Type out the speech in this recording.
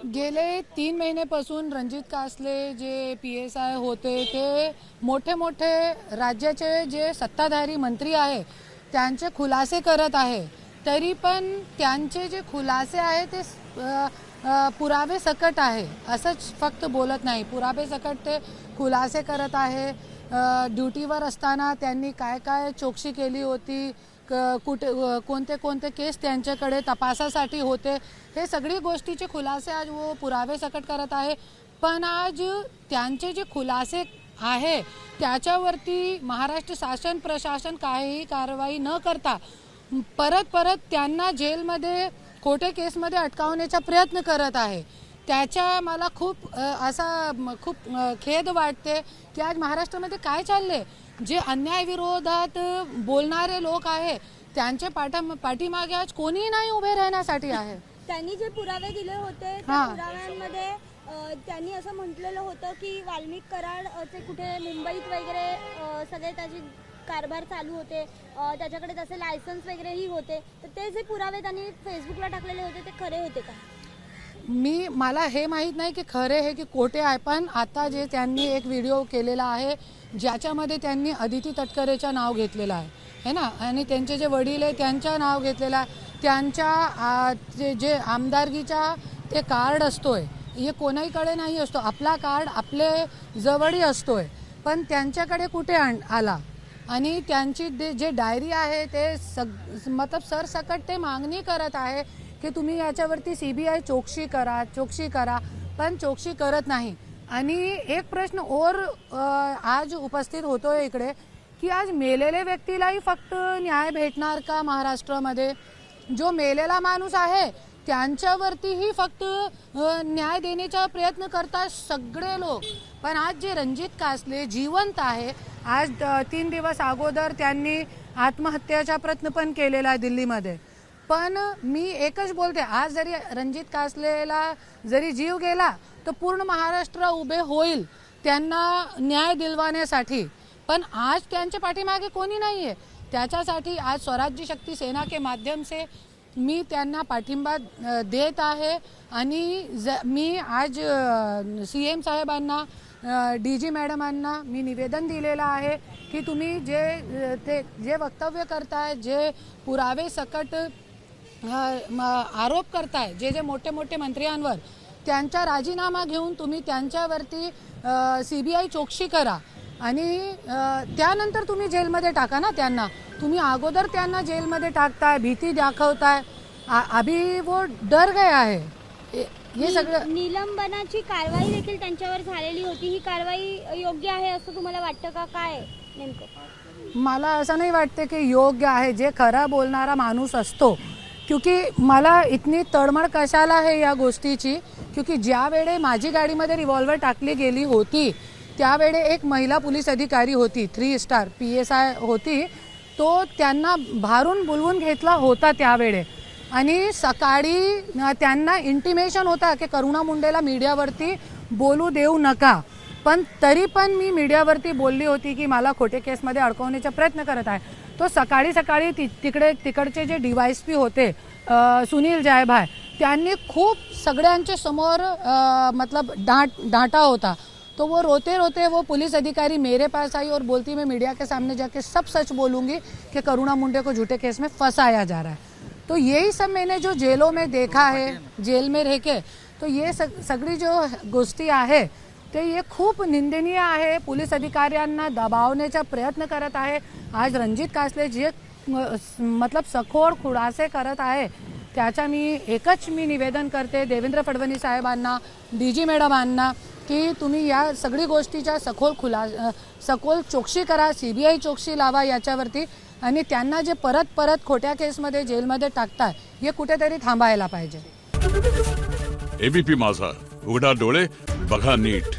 गेले 3 महिन्यापासून रणजित कासले जे PSI होते ते मोठे मोठे राज्याचे जे सत्ताधारी मंत्री आहे त्यांचे खुलासे करत आहे, तरी पण त्यांचे जे खुलासे आहे ते पुरावे सकट आहे, असंच फक्त बोलत नाही, पुरावे सकट ते खुलासे करत आहे। ड्यूटीवर असताना त्यांनी काय काय चौकशी केली होती, कुठे कोणते कोणते केस त्यांच्याकडे तपासासाठी होते, हे सगळी गोष्टीचे खुलासे आज वो पुरावे सकट करत आहे। पण आज त्यांचे जे खुलासे आहे त्याच्यावरती महाराष्ट्र शासन प्रशासन काहीही कारवाई न करता परत त्यांना जेलमध्ये खोटे केसमध्ये अटकावण्याचा प्रयत्न करत आहे। त्याचा मला खूप खेद वाटते की आज महाराष्ट्रामध्ये काय चालले। जे अन्याय विरोधात बोलणारे लोक आहे त्यांच्या पाठीमागे आज कोणी नाही उभे राहण्यासाठी आहे। त्यांनी जे पुरावे दिले होते त्या पुराव्यांमध्ये त्यांनी असं म्हटलेलं होतं की वाल्मिक कराडचे कुठे मुंबईत वगैरे सगळे त्याची कारभार चालू होते, त्याच्याकडे तसे लायसन्स वगैरेही होते, तर ते जे पुरावे त्यांनी फेसबुकला टाकलेले होते ते खरे होते का? मला हे माहीत नाही की खरे आहे की खोटे आहे, पण आता जे त्यांनी एक व्हिडिओ केलेला आहे ज्याच्यामध्ये त्यांनी अदिती तटकरेचं नाव घेतलेलं आहे ना, आणि त्यांचे जे वडील आहे त्यांचं नाव घेतलेलं आहे। त्यांच्या जे आमदारकीचा ते कार्ड असतोय हे कोणाहीकडे नाही असतो, आपला कार्ड आपले जवळही असतोय, पण त्यांच्याकडे कुठे आला। आणि त्यांची जे डायरी आहे ते मतलब सरसकट ते मागणी करत आहे की तुम्ही याच्यावरती CBI चौकशी करा, पण चौकशी करत नाही। आणि एक प्रश्न और आज उपस्थित होतोय इकडे की आज मेलेल्या व्यक्तीलाही फक्त न्याय भेटणार का महाराष्ट्रामध्ये? जो मेलेला माणूस आहे त्यांच्यावरतीही फक्त न्याय देण्याचा प्रयत्न करतात सगळे लोक, पण आज जे रणजित कासले जिवंत आहे, आज 3 दिवस अगोदर त्यांनी आत्महत्याचा प्रयत्न पण केलेला आहे दिल्लीमध्ये। पण मी एकच बोलते, आज जरी रणजित कासलेला जरी जीव गेला तर पूर्ण महाराष्ट्र उभे होईल त्यांना न्याय दिलवाण्यासाठी, पण आज त्यांच्या पाठीमागे कोणी नाही आहे। त्याच्यासाठी आज स्वराज्य शक्ती सेना के माध्यम से मी त्यांना पाठिंबा देत आहे। आणि मी आज CM साहेबांना DG मॅडमांना मी निवेदन दिलेलं आहे की तुम्ही जे वक्तव्य करताय, जे पुरावे सकट आरोप करताय जे मोठे मोठे मंत्र्यांवर, त्यांचा राजीनामा घेऊन तुम्ही त्यांच्यावरती CBI चौकशी करा आणि त्यानंतर तुम्ही जेलमध्ये टाका ना त्यांना। तुम्ही अगोदर त्यांना जेलमध्ये टाकताय, भीती दाखवताय, अभी वो डर गया आहे। हे सगळं निलंबनाची कारवाई देखील त्यांच्यावर झालेली होती, ही कारवाई योग्य आहे असं तुम्हाला वाटतं का? काय नेमकं? मला असं नाही वाटते की योग्य आहे। जे खरा बोलणारा माणूस असतो, क्योंकि मला इतनी तळमळ कशाला आहे या गोष्टीची, क्योंकि ज्या वेळे माझी गाडीमध्ये रिव्हॉल्वर टाकली गेली होती त्यावेळे एक महिला पोलीस अधिकारी होती, 3 स्टार PSI होती, तो त्यांना भारून बोलवून घेतला होता त्यावेळे। आणि सकाळी त्यांना इंटिमेशन होता की करुणा मुंडेला मीडियावरती बोलू देऊ नका, पण तरी पण मी मीडियावरती बोलली होती की मला खोटे केसमध्ये अडकवण्याचा प्रयत्न करत आहे। तो सकाळी तिकडचे जे DYSP होते सुनील जायभाय, त्यांनी खूप सगळ्यांच्या समोर मतलब डांटा होता। तो वो रोते वो पुलिस अधिकारी मेरे पास आई और बोलती मैं मीडिया के सामने जाके सब सच बोलूँगी कि करुणा मुंडे को झूठे केस में फंसाया जा रहा है। तो यही सब मैंने जो जेलों में देखा है, जेल में रह के, तो ये सगळी जो गोष्टी आहे ते ये खूप निंदनीय आहे। पोलीस अधिकाऱ्यांना दबावण्याचा प्रयत्न करत आहे। आज रणजित कासले जे मतलब सखोल खुलासे करत आहे त्याचा मी निवेदन करते देवेंद्र फडणवीस साहेबांना, DG मॅडमांना की तुम्ही या सगळी गोष्टीचा सखोल चौकशी करा, CBI चौकशी लावा याच्यावरती, आणि त्यांना जे परत खोट्या केसमध्ये जेलमध्ये टाकताय हे कुठेतरी थांबायला पाहिजे। ABP माझा, उघडा डोळे बघा नीट।